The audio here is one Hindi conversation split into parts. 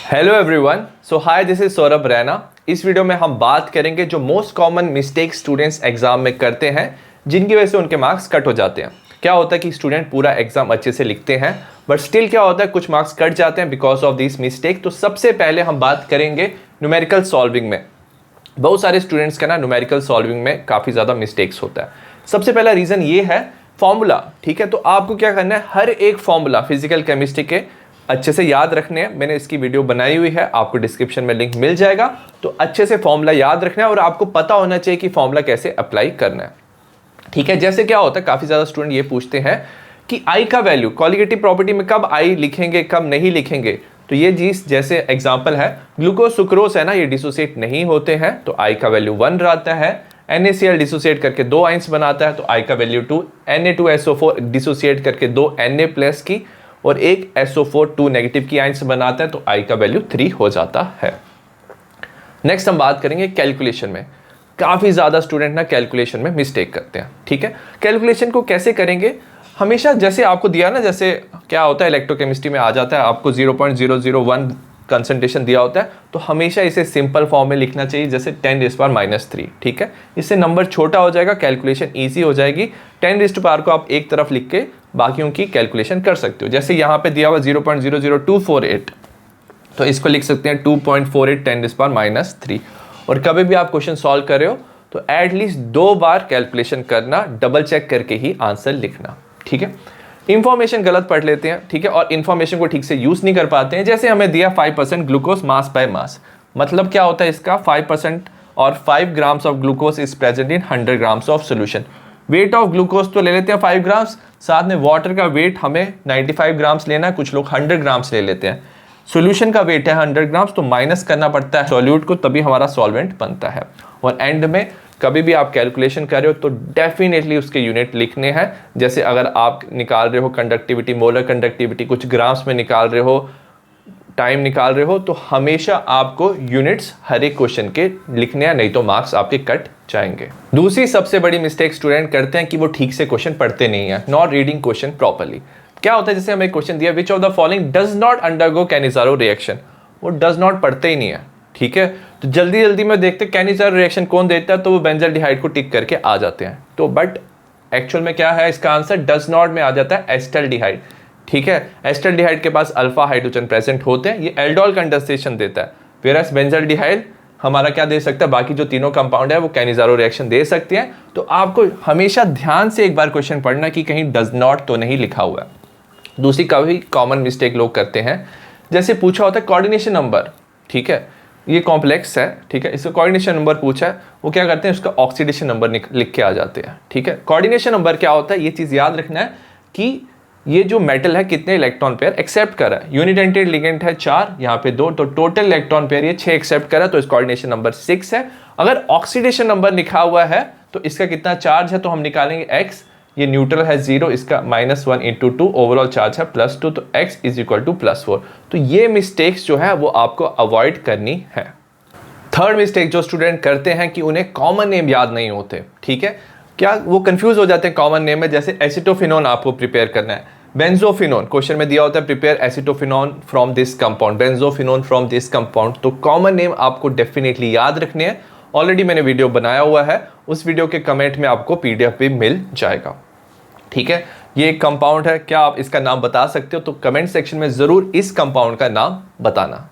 Hello everyone, so hi, this is Saurabh Raina. इस वीडियो में हम बात करेंगे जो most common mistake students exam में करते हैं जिनकी वजह से उनके मार्क्स कट हो जाते हैं। क्या होता है कि स्टूडेंट पूरा एग्जाम अच्छे से लिखते हैं बट स्टिल क्या होता है, कुछ मार्क्स कट जाते हैं बिकॉज ऑफ दिस मिस्टेक। तो सबसे पहले हम बात करेंगे न्यूमेरिकल सॉल्विंग में। बहुत सारे स्टूडेंट्स का ना न्यूमेरिकल सॉल्विंग में काफ़ी ज़्यादा मिस्टेक्स होता है। सबसे पहला रीज़न ये है फॉर्मूला। ठीक है, तो आपको क्या करना है, हर एक फॉर्मूला फिजिकल केमिस्ट्री के अच्छे से याद रखने हैं। मैंने इसकी वीडियो बनाई हुई है, आपको डिस्क्रिप्शन में लिंक मिल जाएगा। तो अच्छे से फॉर्मूला याद रखना है और आपको पता होना चाहिए कि फॉर्मूला कैसे अप्लाई करना है। ठीक है, जैसे क्या होता है, काफ़ी ज़्यादा स्टूडेंट ये पूछते हैं कि आई का वैल्यू कॉलिगेटिव प्रॉपर्टी में कब आई लिखेंगे, कब नहीं लिखेंगे। तो ये चीज़ जैसे एग्जाम्पल है, ग्लूकोज सुक्रोज है ना, ये डिसोसिएट नहीं होते हैं तो आई का वैल्यू 1 रहता है। NaCl डिसोसिएट करके 2 आइंस बनाता है तो आई का वैल्यू 2। Na2SO4 डिसोसिएट करके 2 Na प्लस की और एक SO4 2 नेगेटिव की आइंस बनाता है तो आई का वैल्यू 3 हो जाता है। नेक्स्ट हम बात करेंगे कैलकुलेशन में। काफ़ी ज़्यादा स्टूडेंट ना कैलकुलेशन में मिस्टेक करते हैं। ठीक है, कैलकुलेशन को कैसे करेंगे, हमेशा जैसे आपको दिया ना, जैसे क्या होता है इलेक्ट्रोकेमिस्ट्री में आ जाता है, आपको 0.001 कंसंट्रेशन दिया होता है तो हमेशा इसे सिंपल फॉर्म में लिखना चाहिए, जैसे 10⁻⁻3। ठीक है, इससे नंबर छोटा हो जाएगा, कैलकुलेशन ईजी हो जाएगी। 10⁻⁻ को आप एक तरफ लिख के बाकियों की कैलकुलेशन कर सकते हो। जैसे यहाँ पे दिया हुआ 0.00248 तो इसको लिख सकते हैं 2.48 10⁻⁻3। और कभी भी आप क्वेश्चन सॉल्व कर रहे हो तो एटलीस्ट 2 बार कैलकुलेशन करना, डबल चेक करके ही आंसर लिखना। ठीक है, इंफॉर्मेशन गलत पढ़ लेते हैं। ठीक है, और इंफॉर्मेशन को ठीक से यूज नहीं कर पाते हैं। जैसे हमें दिया 5% ग्लूकोज मास बाय मास, मतलब क्या होता है इसका, 5% और 5 grams of glucose is present in 100 grams of solution. Weight of glucose तो ले लेते हैं 5 ग्राम्स, साथ में वाटर का वेट हमें 95 ग्राम्स लेना है, कुछ लोग 100 ग्राम्स ले लेते हैं। सोल्यूशन का वेट है 100 ग्राम्स तो माइनस करना पड़ता है सॉल्यूट को, तभी हमारा सॉल्वेंट बनता है। और एंड में कभी भी आप कैलकुलेशन कर रहे हो तो डेफिनेटली उसके यूनिट लिखने हैं। जैसे अगर आप निकाल रहे हो कंडक्टिविटी, मोलर कंडक्टिविटी कुछ ग्राम्स में निकाल रहे हो, टाइम निकाल रहे हो, तो हमेशा आपको यूनिट्स हर एक क्वेश्चन के लिखने हैं, नहीं तो मार्क्स आपके कट जाएंगे। दूसरी सबसे बड़ी मिस्टेक स्टूडेंट करते हैं कि वो ठीक से क्वेश्चन पढ़ते नहीं है, नॉट रीडिंग क्वेश्चन प्रॉपर्ली। क्या होता है, जैसे हमें क्वेश्चन दिया which of the following does not undergo Cannizzaro reaction, वो डज नॉट पढ़ते ही नहीं है। ठीक है, तो जल्दी जल्दी में देखते कैनिज़ारो रिएक्शन कौन देता है तो वो बेंजल्डिहाइड को टिक करके आ जाते हैं। तो बट एक्चुअल में क्या है, इसका आंसर डज नॉट में आ जाता है एस्टल्डिहाइड। ठीक है, एस्टल्डिहाइड के पास अल्फा हाइड्रोजन प्रेजेंट होते हैं, ये एल्डोल कंडेंसेशन देता है। वेरस बेंजल्डिहाइड हमारा क्या दे सकता है, बाकी जो तीनों कंपाउंड है वो कैनिज़ारो रिएक्शन दे सकती हैं। तो आपको हमेशा ध्यान से एक बार क्वेश्चन पढ़ना कि कहीं डज नॉट तो नहीं लिखा हुआ है। दूसरी काफ़ी कॉमन मिस्टेक लोग करते हैं, जैसे पूछा होता है कोऑर्डिनेशन नंबर। ठीक है, ये कॉम्प्लेक्स है। ठीक है, इसका कोऑर्डिनेशन नंबर पूछा है, वो क्या करते हैं उसका ऑक्सीडेशन नंबर लिख के आ जाते हैं। ठीक है, कोऑर्डिनेशन नंबर क्या होता है, ये चीज़ याद रखना है कि ये जो मेटल है कितने इलेक्ट्रॉन पेयर एक्सेप्ट कर रहा है। यूनिडेंटेड लिगेंड है 4, यहाँ पे 2, तो टोटल इलेक्ट्रॉन पेयर ये 6 एक्सेप्ट कर रहा है, तो इस कोऑर्डिनेशन नंबर 6 है। अगर ऑक्सीडेशन नंबर लिखा हुआ है तो इसका कितना चार्ज है, तो हम निकालेंगे x, ये न्यूट्रल है 0, इसका -1 × 2, ओवरऑल चार्ज है +2, तो x = +4। तो ये मिस्टेक्स जो है वो आपको अवॉइड करनी है। थर्ड मिस्टेक जो स्टूडेंट करते हैं कि उन्हें कॉमन नेम याद नहीं होते। ठीक है, क्या वो कंफ्यूज हो जाते हैं कॉमन नेम में। जैसे एसिटोफिनोन आपको प्रिपेयर करना है, बेंजोफिनोन क्वेश्चन में दिया होता है prepare acetophenone from this compound, benzophenone from this compound. तो कॉमन नेम आपको डेफिनेटली याद रखने हैं। ऑलरेडी मैंने वीडियो बनाया हुआ है, उस वीडियो के कमेंट में आपको PDF भी मिल जाएगा। ठीक है, ये एक कंपाउंड है, क्या आप इसका नाम बता सकते हो, तो कमेंट सेक्शन में जरूर इस कंपाउंड का नाम बताना।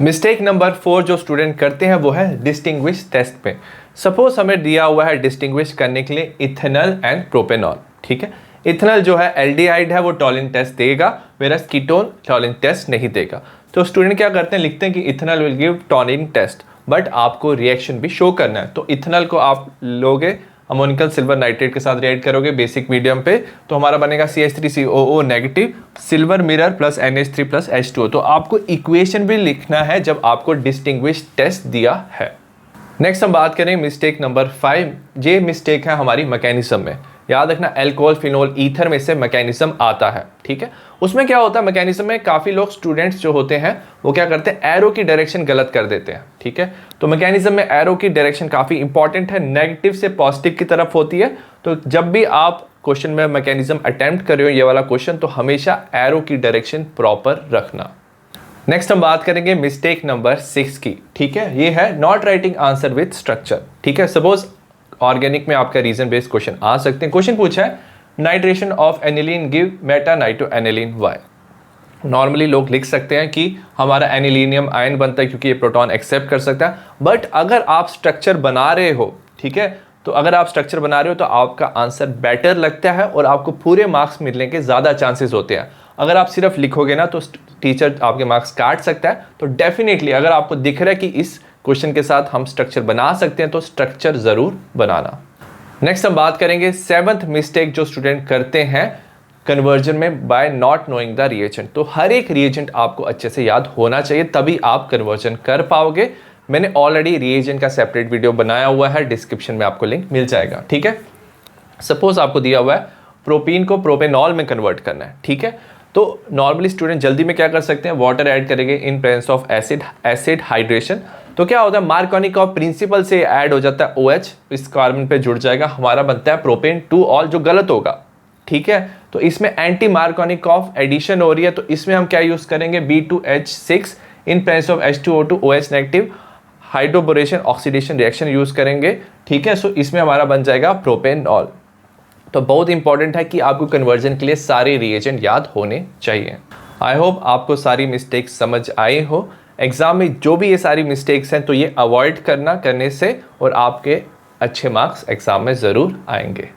मिस्टेक नंबर 4 जो स्टूडेंट करते हैं वो है डिस्टिंग्विश टेस्ट में। सपोज हमें दिया हुआ है डिस्टिंग्विश करने के लिए इथेनॉल एंड प्रोपेनॉल। ठीक है, इथेनॉल जो है एल्डिहाइड है, वो टॉलिन टेस्ट देगा, वेरस कीटोन टॉलिन टेस्ट नहीं देगा। तो स्टूडेंट क्या करते हैं, लिखते हैं कि ethanol will give Tollens test, but आपको रिएक्शन भी शो करना है। तो इथेनॉल को आप लोगे अमोनिकल सिल्वर नाइट्रेट के साथ रिएक्ट करोगे बेसिक मीडियम पे, तो हमारा बनेगा CH3COO negative, silver mirror plus NH3 plus H2O। तो आपको इक्वेशन भी लिखना है जब आपको डिस्टिंग्विश टेस्ट दिया है। नेक्स्ट हम बात करें मिस्टेक नंबर 5। ये मिस्टेक है हमारी मैकेनिज्म में। याद रखना, अल्कोहल फिनोल ईथर में से मैकेनिज्म आता है। ठीक है, उसमें क्या होता है, मैकेनिज्म में काफ़ी लोग स्टूडेंट्स जो होते हैं वो क्या करते हैं, एरो की डायरेक्शन गलत कर देते हैं। ठीक है, तो मैकेनिज्म में एरो की डायरेक्शन काफ़ी इंपॉर्टेंट है, नेगेटिव से पॉजिटिव की तरफ होती है। तो जब भी आप क्वेश्चन में मैकेनिज्म अटेम्प्ट कर रहे हो ये वाला क्वेश्चन, तो हमेशा एरो की डायरेक्शन प्रॉपर रखना। नेक्स्ट हम बात करेंगे मिस्टेक नंबर 6 की। ठीक है, ये है not writing answer with structure. ठीक है, सपोज ऑर्गेनिक में आपका रीजन बेस्ड क्वेश्चन आ सकते हैं। क्वेश्चन पूछा है nitration of aniline give meta nitro aniline why. Normally लोग लिख सकते हैं कि हमारा एनिलीनियम आयन बनता है क्योंकि ये प्रोटॉन एक्सेप्ट कर सकता है, बट अगर आप स्ट्रक्चर बना रहे हो, ठीक है, तो अगर आप स्ट्रक्चर बना रहे हो तो आपका आंसर बेटर लगता है और आपको पूरे मार्क्स मिलने के ज़्यादा चांसेस होते हैं। अगर आप सिर्फ लिखोगे ना तो टीचर आपके मार्क्स काट सकता है। तो डेफिनेटली अगर आपको दिख रहा है कि इस क्वेश्चन के साथ हम स्ट्रक्चर बना सकते हैं तो स्ट्रक्चर ज़रूर बनाना। नेक्स्ट हम बात करेंगे 7th मिस्टेक जो स्टूडेंट करते हैं कन्वर्जन में by not knowing the reagent. तो हर एक रिएजेंट आपको अच्छे से याद होना चाहिए, तभी आप कन्वर्जन कर पाओगे। मैंने ऑलरेडी रिएजेंट का सेपरेट वीडियो बनाया हुआ है, डिस्क्रिप्शन में आपको लिंक मिल जाएगा। ठीक है, सपोज आपको दिया हुआ है प्रोपीन को प्रोपेनॉल में कन्वर्ट करना है। ठीक है, तो नॉर्मली स्टूडेंट जल्दी में क्या कर सकते हैं, वाटर ऐड करेंगे in presence of acid hydration. तो क्या होता है, मार्कोनिकॉफ प्रिंसिपल से ऐड हो जाता है OH, इस कार्बन पे जुड़ जाएगा, हमारा बनता है प्रोपेन 2 ऑल, जो गलत होगा। ठीक है, तो इसमें एंटी मार्कोनिकॉफ एडिशन हो रही है, तो इसमें हम क्या यूज करेंगे, B2H6 in presence of H2O2 OH negative hydroboration oxidation reaction use करेंगे। ठीक है, सो इसमें हमारा बन जाएगा प्रोपेनॉल। तो बहुत इंपॉर्टेंट है कि आपको कन्वर्जन के लिए सारे रिएजेंट याद होने चाहिए। आई होप आपको सारी मिस्टेक्स समझ आए हो। एग्जाम में जो भी ये सारी मिस्टेक्स हैं तो ये अवॉइड करने से और आपके अच्छे मार्क्स एग्जाम में ज़रूर आएंगे।